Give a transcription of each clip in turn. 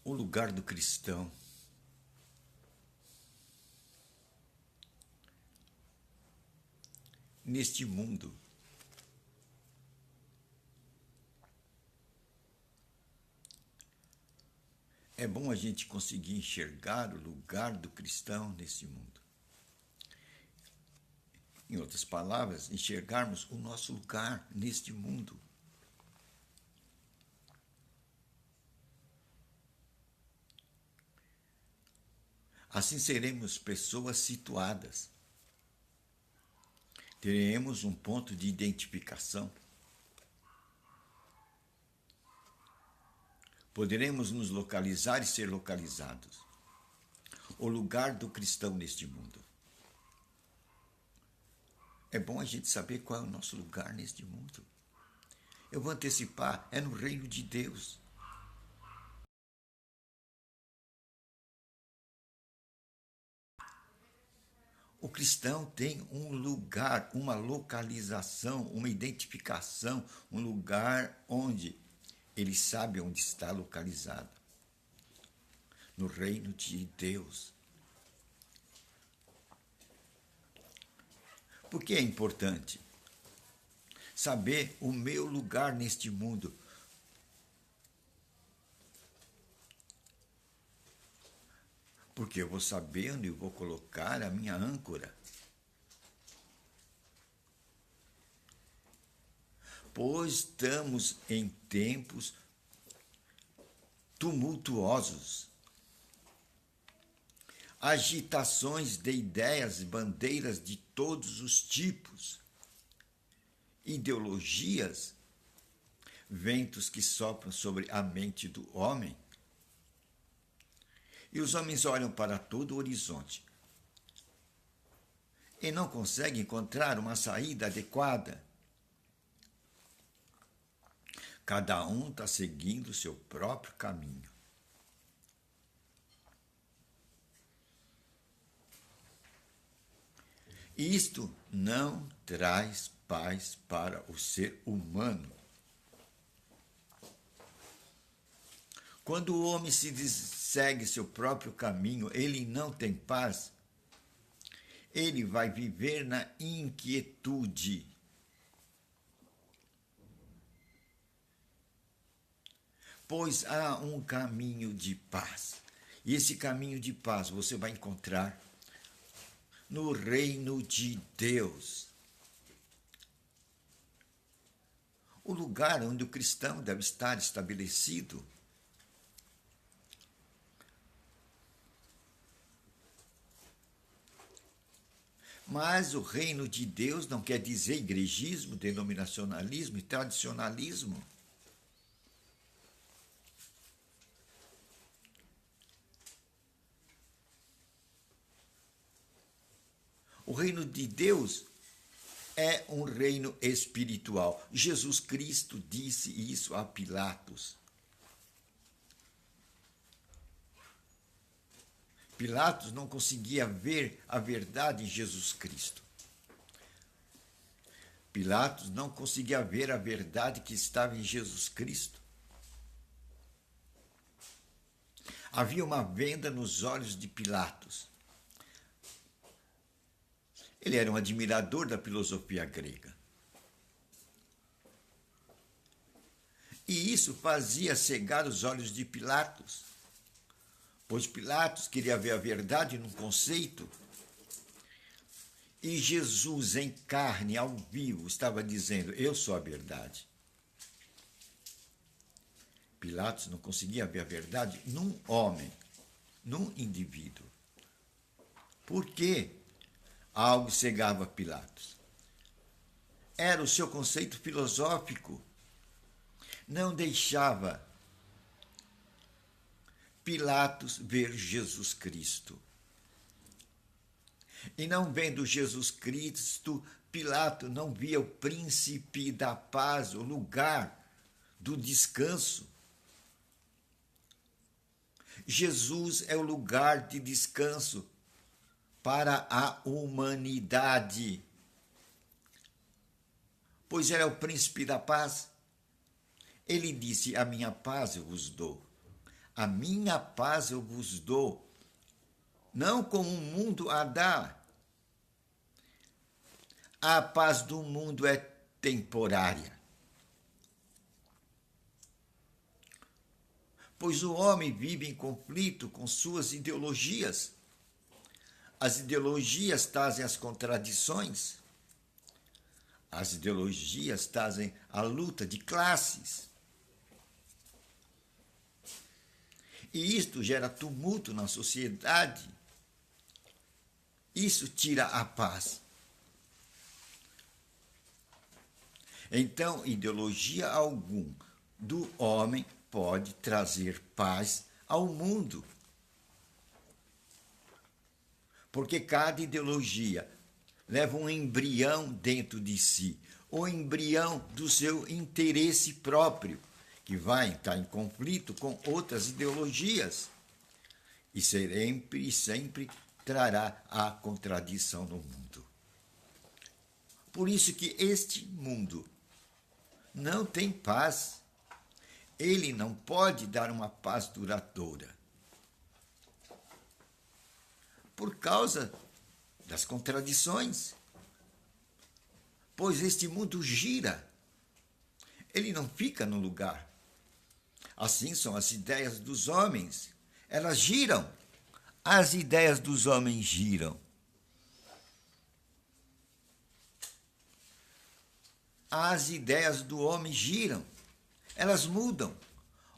O lugar do cristão neste mundo. É bom a gente conseguir enxergar o lugar do cristão neste mundo. Em outras palavras, enxergarmos o nosso lugar neste mundo. Assim seremos pessoas situadas. Teremos um ponto de identificação. Poderemos nos localizar e ser localizados. O lugar do cristão neste mundo. É bom a gente saber qual é o nosso lugar neste mundo. Eu vou antecipar, é no reino de Deus. O cristão tem um lugar, uma localização, uma identificação, um lugar onde ele sabe onde está localizado. No reino de Deus. Por que é importante saber o meu lugar neste mundo? Porque eu vou saber onde eu vou colocar a minha âncora. Pois estamos em tempos tumultuosos. Agitações de ideias, bandeiras de todos os tipos. Ideologias, ventos que sopram sobre a mente do homem. E os homens olham para todo o horizonte e não conseguem encontrar uma saída adequada. Cada um está seguindo o seu próprio caminho. E isto não traz paz para o ser humano. Quando o homem segue seu próprio caminho, ele não tem paz. Ele vai viver na inquietude. Pois há um caminho de paz. E esse caminho de paz você vai encontrar no reino de Deus. O lugar onde o cristão deve estar estabelecido. Mas o reino de Deus não quer dizer igrejismo, denominacionalismo e tradicionalismo. O reino de Deus é um reino espiritual. Jesus Cristo disse isso a Pilatos. Pilatos não conseguia ver a verdade em Jesus Cristo. Pilatos não conseguia ver a verdade que estava em Jesus Cristo. Havia uma venda nos olhos de Pilatos. Ele era um admirador da filosofia grega. E isso fazia cegar os olhos de Pilatos. Pois Pilatos queria ver a verdade num conceito. E Jesus, em carne, ao vivo, estava dizendo, eu sou a verdade. Pilatos não conseguia ver a verdade num homem, num indivíduo. Por quê? Algo cegava Pilatos. Era o seu conceito filosófico. Não deixava Pilatos ver Jesus Cristo. E não vendo Jesus Cristo, Pilatos não via o príncipe da paz, o lugar do descanso. Jesus é o lugar de descanso para a humanidade. Pois ele é o príncipe da paz. Ele disse, a minha paz eu vos dou. A minha paz eu vos dou, não como o mundo a dá. A paz do mundo é temporária. Pois o homem vive em conflito com suas ideologias. As ideologias trazem as contradições. As ideologias trazem a luta de classes. E isto gera tumulto na sociedade. Isso tira a paz. Então, ideologia alguma do homem pode trazer paz ao mundo. Porque cada ideologia leva um embrião dentro de si, o embrião do seu interesse próprio, que vai estar em conflito com outras ideologias. E sempre trará a contradição no mundo. Por isso que este mundo não tem paz. Ele não pode dar uma paz duradoura. Por causa das contradições. Pois este mundo gira. Ele não fica no lugar. Assim são as ideias dos homens. Elas giram. As ideias dos homens giram. As ideias do homem giram. Elas mudam.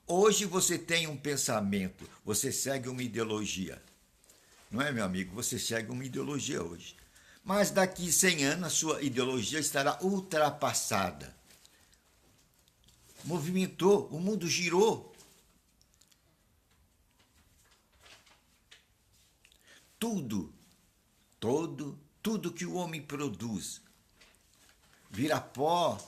Hoje você tem um pensamento, você segue uma ideologia. Não é, meu amigo? Você segue uma ideologia hoje. Mas daqui 100 anos a sua ideologia estará ultrapassada. Movimentou, o mundo girou. Tudo que o homem produz vira pó.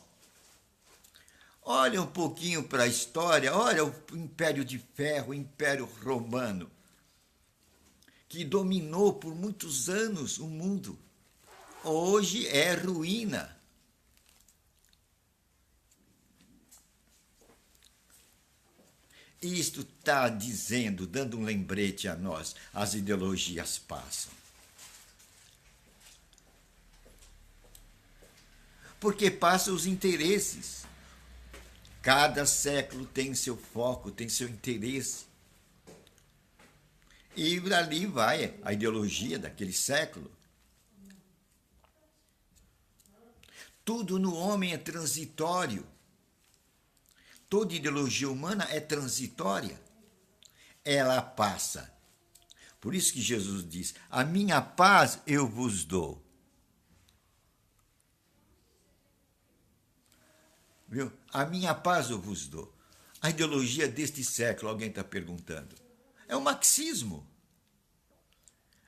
Olha um pouquinho para a história, olha o Império de Ferro, o Império Romano, que dominou por muitos anos o mundo. Hoje é ruína. Isto está dizendo, dando um lembrete a nós, as ideologias passam. Porque passam os interesses. Cada século tem seu foco, tem seu interesse. E ali vai a ideologia daquele século. Tudo no homem é transitório. Toda ideologia humana é transitória. Ela passa. Por isso que Jesus diz: a minha paz eu vos dou. Viu? A minha paz eu vos dou. A ideologia deste século, alguém está perguntando, é o marxismo.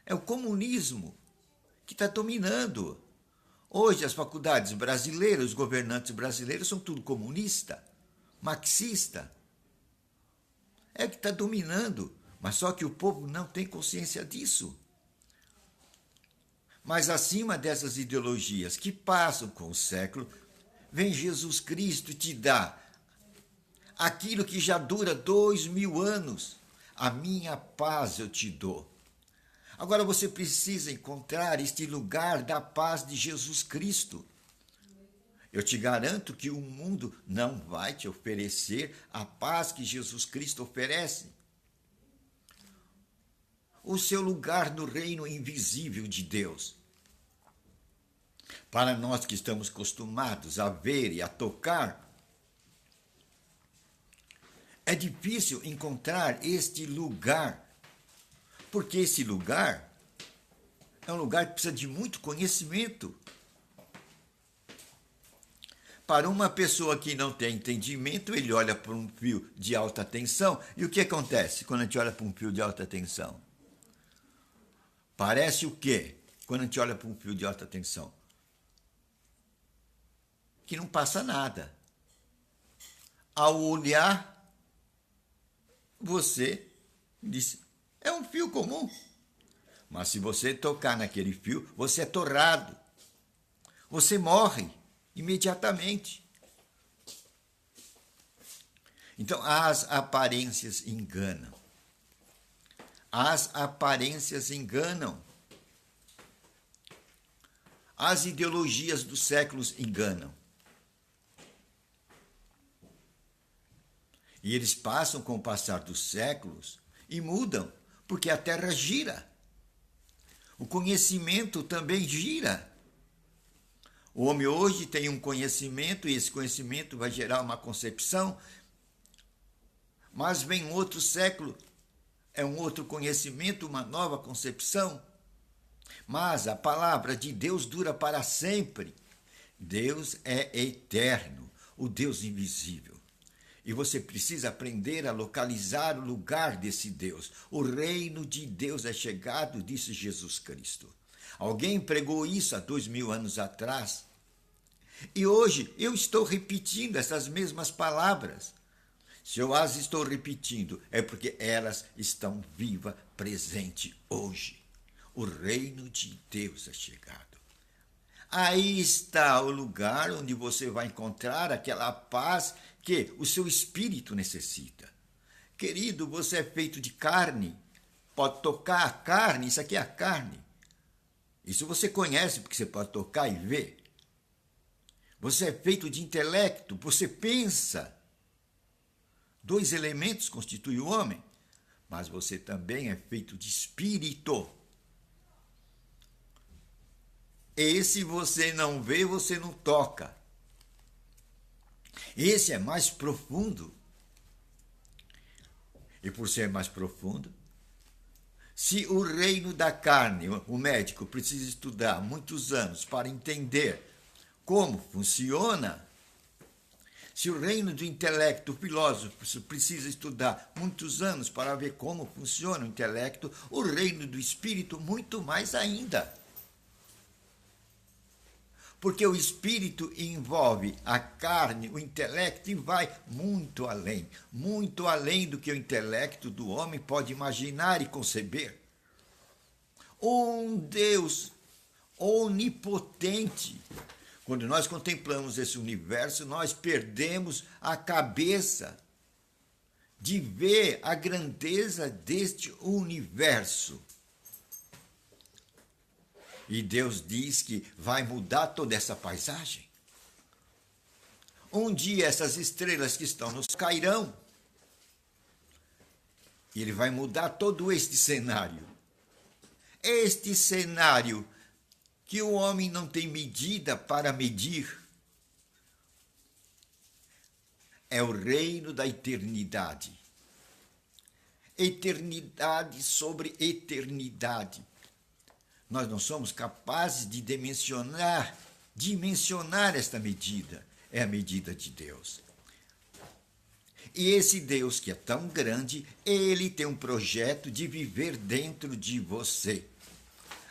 É o comunismo que está dominando. Hoje as faculdades brasileiras, os governantes brasileiros são tudo comunista, marxista. É o que está dominando, mas só que o povo não tem consciência disso. Mas acima dessas ideologias que passam com o século, vem Jesus Cristo te dá aquilo que já dura 2000 anos. A minha paz eu te dou. Agora você precisa encontrar este lugar da paz de Jesus Cristo. Eu te garanto que o mundo não vai te oferecer a paz que Jesus Cristo oferece. O seu lugar no reino invisível de Deus. Para nós que estamos acostumados a ver e a tocar, é difícil encontrar este lugar, porque esse lugar é um lugar que precisa de muito conhecimento. Para uma pessoa que não tem entendimento, ele olha para um fio de alta tensão, e o que acontece quando a gente olha para um fio de alta tensão? Parece o quê quando a gente olha para um fio de alta tensão? Que não passa nada. Ao olhar, você diz, é um fio comum. Mas se você tocar naquele fio, você é torrado. Você morre imediatamente. Então, as aparências enganam. As aparências enganam. As ideologias dos séculos enganam. E eles passam com o passar dos séculos e mudam, porque a Terra gira. O conhecimento também gira. O homem hoje tem um conhecimento e esse conhecimento vai gerar uma concepção, mas vem outro século, é um outro conhecimento, uma nova concepção. Mas a palavra de Deus dura para sempre. Deus é eterno, o Deus invisível. E você precisa aprender a localizar o lugar desse Deus. O reino de Deus é chegado, disse Jesus Cristo. Alguém pregou isso há 2000 anos atrás. E hoje eu estou repetindo essas mesmas palavras. Se eu as estou repetindo, é porque elas estão vivas, presentes hoje. O reino de Deus é chegado. Aí está o lugar onde você vai encontrar aquela paz que o seu espírito necessita. Querido, você é feito de carne. Pode tocar a carne, isso aqui é a carne. Isso você conhece porque você pode tocar e ver. Você é feito de intelecto, você pensa. 2 elementos constituem o homem, mas você também é feito de espírito. Esse você não vê, você não toca. Esse é mais profundo. E por ser mais profundo, se o reino da carne, o médico precisa estudar muitos anos para entender como funciona, se o reino do intelecto, o filósofo precisa estudar muitos anos para ver como funciona o intelecto, o reino do espírito muito mais ainda. Porque o espírito envolve a carne, o intelecto, e vai muito além do que o intelecto do homem pode imaginar e conceber. Um Deus onipotente. Quando nós contemplamos esse universo, nós perdemos a cabeça de ver a grandeza deste universo. E Deus diz que vai mudar toda essa paisagem. Um dia essas estrelas que estão nos cairão. E Ele vai mudar todo este cenário. Este cenário que o homem não tem medida para medir. É o reino da eternidade. Eternidade sobre eternidade. Nós não somos capazes de dimensionar esta medida. É a medida de Deus. E esse Deus que é tão grande, Ele tem um projeto de viver dentro de você.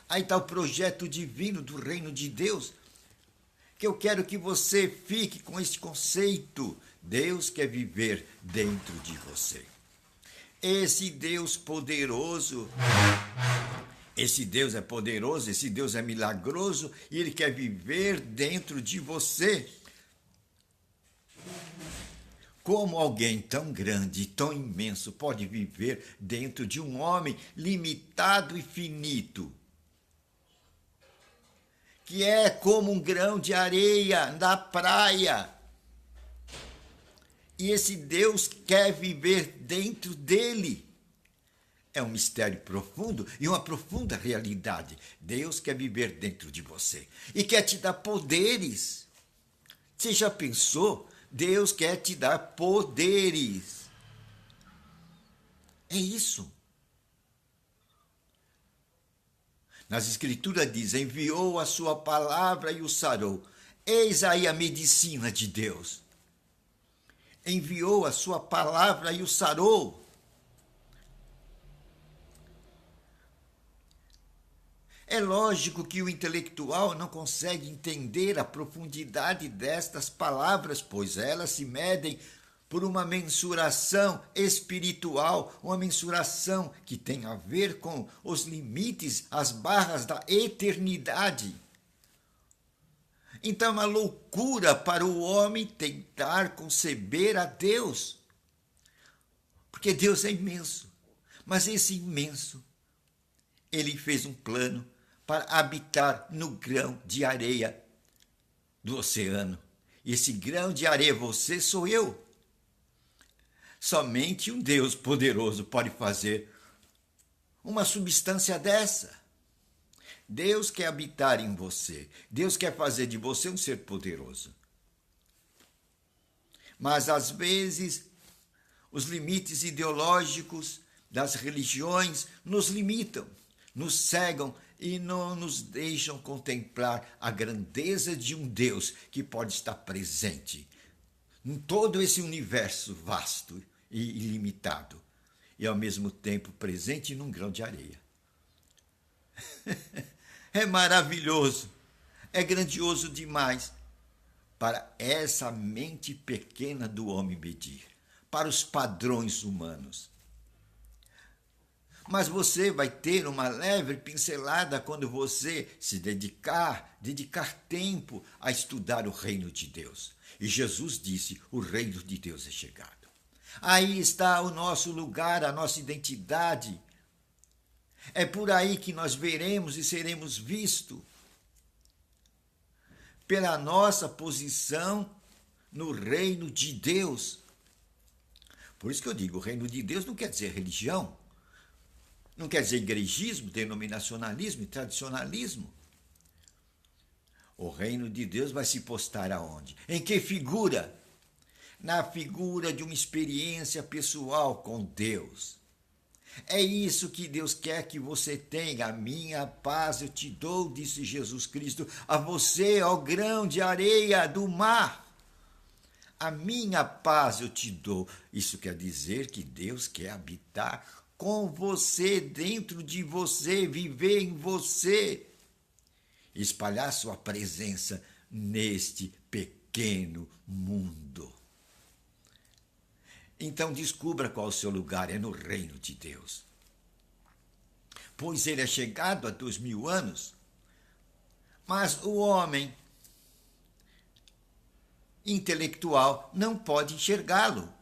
Aí está o projeto divino do reino de Deus, que eu quero que você fique com esse conceito. Deus quer viver dentro de você. Esse Deus poderoso... Esse Deus é poderoso, esse Deus é milagroso e Ele quer viver dentro de você. Como alguém tão grande, tão imenso, pode viver dentro de um homem limitado e finito? Que é como um grão de areia na praia. E esse Deus quer viver dentro dele. É um mistério profundo e uma profunda realidade. Deus quer viver dentro de você e quer te dar poderes. Você já pensou? Deus quer te dar poderes. É isso. Nas Escrituras diz, enviou a sua palavra e o sarou. Eis aí a medicina de Deus. Enviou a sua palavra e o sarou. É lógico que o intelectual não consegue entender a profundidade destas palavras, pois elas se medem por uma mensuração espiritual, uma mensuração que tem a ver com os limites, as barras da eternidade. Então é uma loucura para o homem tentar conceber a Deus. Porque Deus é imenso. Mas esse imenso, ele fez um plano para habitar no grão de areia do oceano. E esse grão de areia, você sou eu. Somente um Deus poderoso pode fazer uma substância dessa. Deus quer habitar em você. Deus quer fazer de você um ser poderoso. Mas, às vezes, os limites ideológicos das religiões nos limitam, nos cegam e não nos deixam contemplar a grandeza de um Deus que pode estar presente em todo esse universo vasto e ilimitado, e ao mesmo tempo presente num grão de areia. É maravilhoso, é grandioso demais para essa mente pequena do homem medir, para os padrões humanos. Mas você vai ter uma leve pincelada quando você se dedicar tempo a estudar o reino de Deus. E Jesus disse: o reino de Deus é chegado. Aí está o nosso lugar, a nossa identidade. É por aí que nós veremos e seremos vistos pela nossa posição no reino de Deus. Por isso que eu digo, o reino de Deus não quer dizer religião, não quer dizer igrejismo, denominacionalismo e tradicionalismo. O reino de Deus vai se postar aonde? Em que figura? Na figura de uma experiência pessoal com Deus. É isso que Deus quer que você tenha. A minha paz eu te dou, disse Jesus Cristo, a você, ó grão de areia do mar. A minha paz eu te dou. Isso quer dizer que Deus quer habitar com você, dentro de você, viver em você, espalhar sua presença neste pequeno mundo. Então descubra qual é o seu lugar, é no reino de Deus. Pois ele é chegado há 2000 anos, mas o homem intelectual não pode enxergá-lo,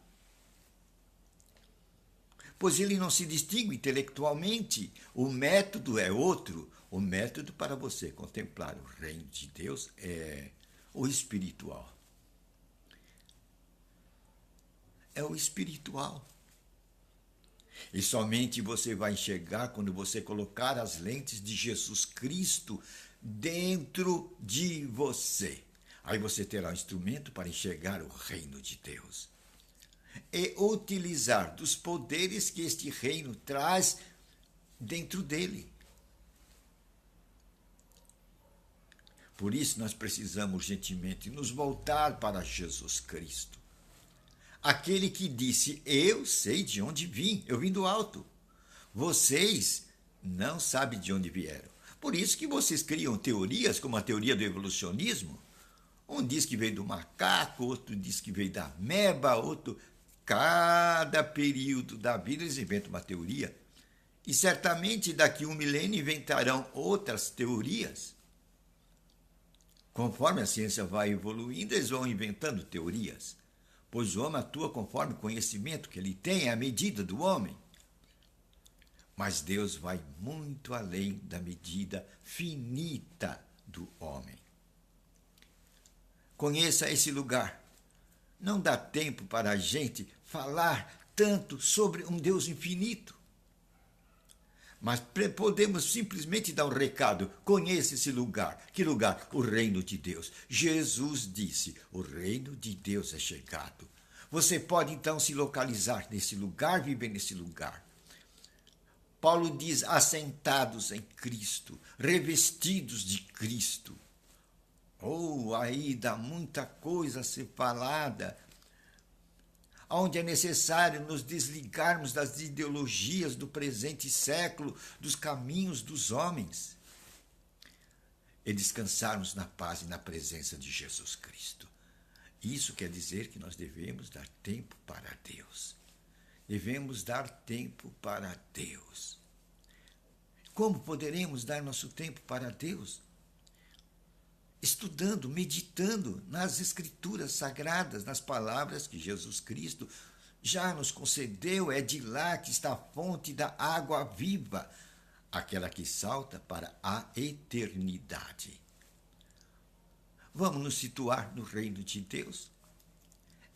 pois ele não se distingue intelectualmente. O método é outro. O método para você contemplar o reino de Deus é o espiritual. É o espiritual. E somente você vai enxergar quando você colocar as lentes de Jesus Cristo dentro de você. Aí você terá um instrumento para enxergar o reino de Deus e utilizar dos poderes que este reino traz dentro dele. Por isso nós precisamos urgentemente nos voltar para Jesus Cristo. Aquele que disse: eu sei de onde vim, eu vim do alto. Vocês não sabem de onde vieram. Por isso que vocês criam teorias, como a teoria do evolucionismo. Um diz que veio do macaco, outro diz que veio da ameba, outro... Cada período da vida eles inventam uma teoria. E certamente daqui a 1 milênio inventarão outras teorias. Conforme a ciência vai evoluindo, eles vão inventando teorias. Pois o homem atua conforme o conhecimento que ele tem, à medida do homem. Mas Deus vai muito além da medida finita do homem. Conheça esse lugar. Não dá tempo para a gente falar tanto sobre um Deus infinito. Mas podemos simplesmente dar um recado. Conheça esse lugar. Que lugar? O reino de Deus. Jesus disse: o reino de Deus é chegado. Você pode então se localizar nesse lugar, viver nesse lugar. Paulo diz: assentados em Cristo, revestidos de Cristo. Aí dá muita coisa a ser falada, onde é necessário nos desligarmos das ideologias do presente século, dos caminhos dos homens, e descansarmos na paz e na presença de Jesus Cristo. Isso quer dizer que nós devemos dar tempo para Deus. Devemos dar tempo para Deus. Como poderemos dar nosso tempo para Deus? Estudando, meditando nas Escrituras Sagradas, nas palavras que Jesus Cristo já nos concedeu, é de lá que está a fonte da água viva, aquela que salta para a eternidade. Vamos nos situar no reino de Deus?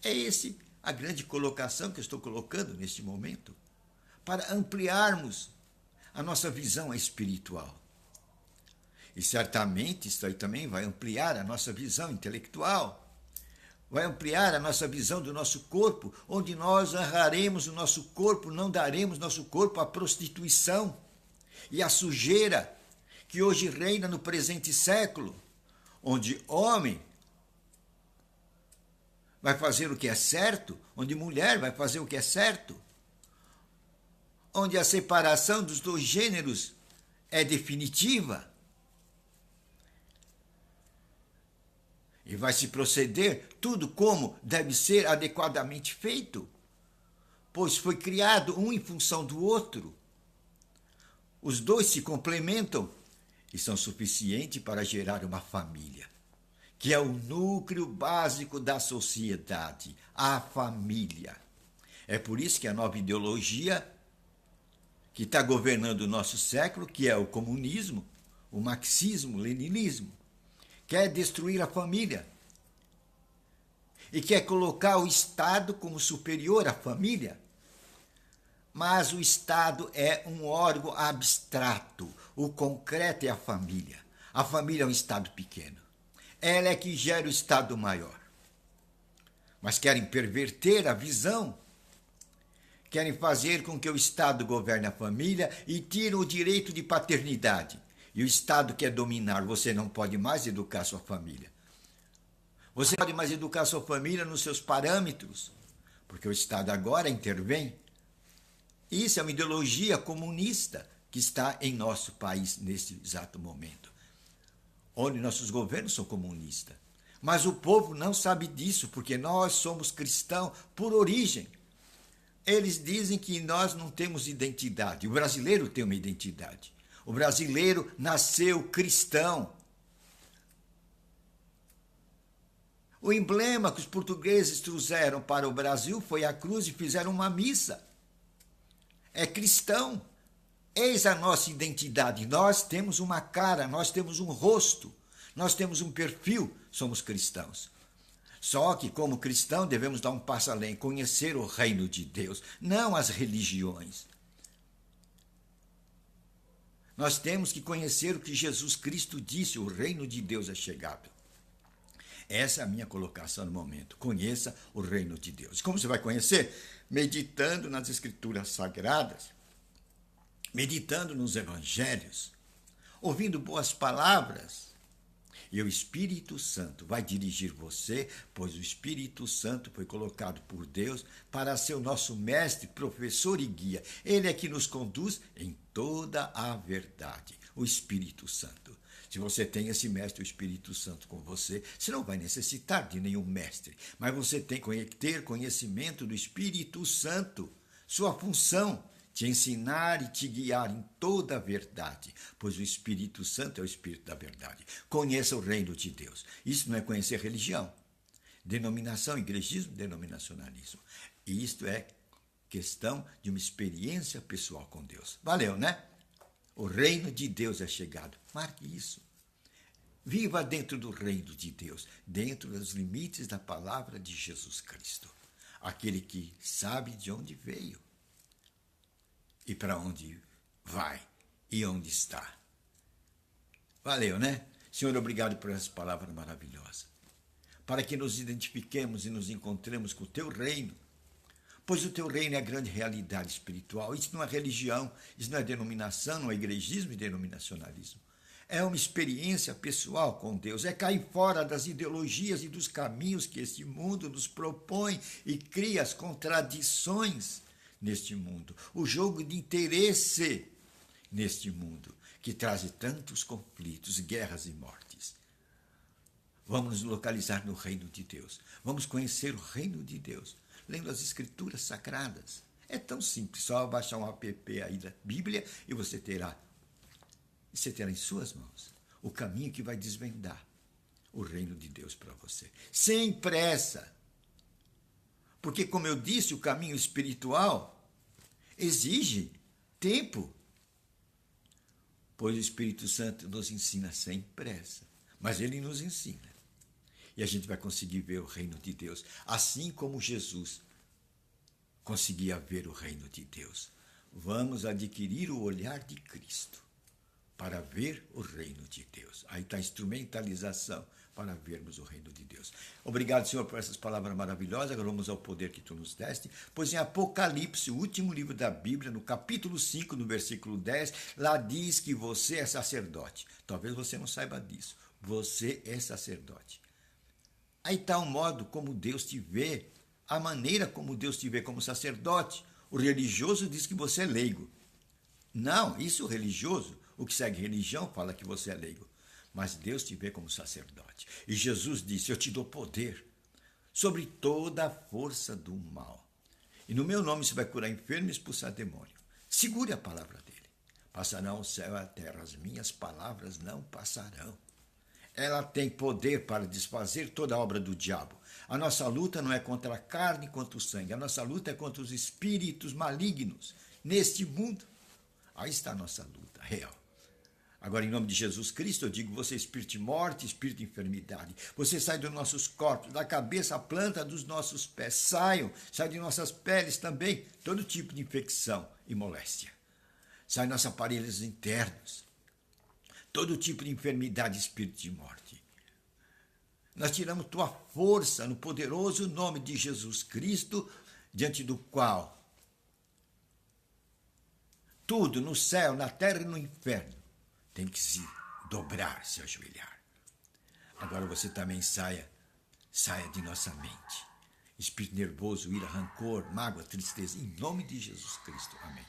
É esse a grande colocação que eu estou colocando neste momento, para ampliarmos a nossa visão espiritual. E certamente isso aí também vai ampliar a nossa visão intelectual, vai ampliar a nossa visão do nosso corpo, onde nós honraremos o nosso corpo, não daremos nosso corpo à prostituição e à sujeira que hoje reina no presente século, onde homem vai fazer o que é certo, onde mulher vai fazer o que é certo, onde a separação dos dois gêneros é definitiva. E vai se proceder tudo como deve ser adequadamente feito, pois foi criado um em função do outro. Os dois se complementam e são suficientes para gerar uma família, que é o núcleo básico da sociedade, a família. É por isso que a nova ideologia que está governando o nosso século, que é o comunismo, o marxismo, o leninismo, quer destruir a família e quer colocar o Estado como superior à família. Mas o Estado é um órgão abstrato, o concreto é a família. A família é um Estado pequeno. Ela é que gera o Estado maior. Mas querem perverter a visão, querem fazer com que o Estado governe a família e tiram o direito de paternidade. E o Estado quer dominar, você não pode mais educar sua família. Você pode mais educar sua família nos seus parâmetros, porque o Estado agora intervém. Isso é uma ideologia comunista que está em nosso país neste exato momento, onde nossos governos são comunistas. Mas o povo não sabe disso, porque nós somos cristãos por origem. Eles dizem que nós não temos identidade. O brasileiro tem uma identidade. O brasileiro nasceu cristão. O emblema que os portugueses trouxeram para o Brasil foi a cruz e fizeram uma missa. É cristão. Eis a nossa identidade. Nós temos uma cara, nós temos um rosto, nós temos um perfil, somos cristãos. Só que, como cristão, devemos dar um passo além, conhecer o reino de Deus, não as religiões. Nós temos que conhecer o que Jesus Cristo disse, o reino de Deus é chegado. Essa é a minha colocação no momento. Conheça o reino de Deus. Como você vai conhecer? Meditando nas Escrituras Sagradas, meditando nos Evangelhos, ouvindo boas palavras. E o Espírito Santo vai dirigir você, pois o Espírito Santo foi colocado por Deus para ser o nosso mestre, professor e guia. Ele é que nos conduz em toda a verdade, o Espírito Santo. Se você tem esse mestre, o Espírito Santo, com você, você não vai necessitar de nenhum mestre, mas você tem que ter conhecimento do Espírito Santo, sua função, te ensinar e te guiar em toda a verdade, pois o Espírito Santo é o Espírito da verdade. Conheça o reino de Deus. Isso não é conhecer religião, denominação, igrejismo, denominacionalismo. E isto é questão de uma experiência pessoal com Deus. Valeu, né? O reino de Deus é chegado. Marque isso. Viva dentro do reino de Deus, dentro dos limites da palavra de Jesus Cristo. Aquele que sabe de onde veio e para onde vai e onde está. Valeu, né? Senhor, obrigado por essa palavra maravilhosa. Para que nos identifiquemos e nos encontremos com o teu reino, pois o teu reino é a grande realidade espiritual. Isso não é religião, isso não é denominação, não é igrejismo e denominacionalismo. É uma experiência pessoal com Deus, é cair fora das ideologias e dos caminhos que este mundo nos propõe e cria as contradições neste mundo, o jogo de interesse neste mundo, que traz tantos conflitos, guerras e mortes. Vamos nos localizar no reino de Deus, vamos conhecer o reino de Deus, lendo as Escrituras Sagradas. É tão simples, só baixar um app aí da Bíblia e você terá em suas mãos o caminho que vai desvendar o reino de Deus para você, sem pressa, Porque, como eu disse, o caminho espiritual exige tempo. Pois o Espírito Santo nos ensina sem pressa. Mas ele nos ensina. E a gente vai conseguir ver o reino de Deus, assim como Jesus conseguia ver o reino de Deus. Vamos adquirir o olhar de Cristo para ver o reino de Deus. Aí está a instrumentalização para vermos o reino de Deus. Obrigado, Senhor, por essas palavras maravilhosas. Agora vamos ao poder que Tu nos deste. Pois em Apocalipse, o último livro da Bíblia, no capítulo 5, no versículo 10, lá diz que você é sacerdote. Talvez você não saiba disso. Você é sacerdote. Aí está o modo como Deus te vê, a maneira como Deus te vê como sacerdote. O religioso diz que você é leigo. Não, isso o religioso, o que segue religião, fala que você é leigo. Mas Deus te vê como sacerdote. E Jesus disse, eu te dou poder sobre toda a força do mal. E no meu nome você vai curar enfermo e expulsar demônio. Segure a palavra dele. Passarão o céu e a terra, as minhas palavras não passarão. Ela tem poder para desfazer toda a obra do diabo. A nossa luta não é contra a carne e contra o sangue. A nossa luta é contra os espíritos malignos neste mundo. Aí está a nossa luta real. Agora, em nome de Jesus Cristo, eu digo, você espírito de morte, espírito de enfermidade. Você sai dos nossos corpos, da cabeça à planta dos nossos pés. Sai de nossas peles também, todo tipo de infecção e moléstia. Sai nossos aparelhos internos. Todo tipo de enfermidade, espírito de morte. Nós tiramos tua força no poderoso nome de Jesus Cristo, diante do qual tudo no céu, na terra e no inferno tem que se dobrar, se ajoelhar. Agora você também saia de nossa mente. Espírito nervoso, ira, rancor, mágoa, tristeza, em nome de Jesus Cristo. Amém.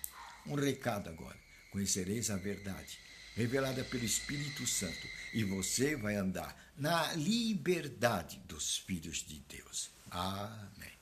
Um recado agora. Conhecereis a verdade, revelada pelo Espírito Santo, e você vai andar na liberdade dos filhos de Deus. Amém.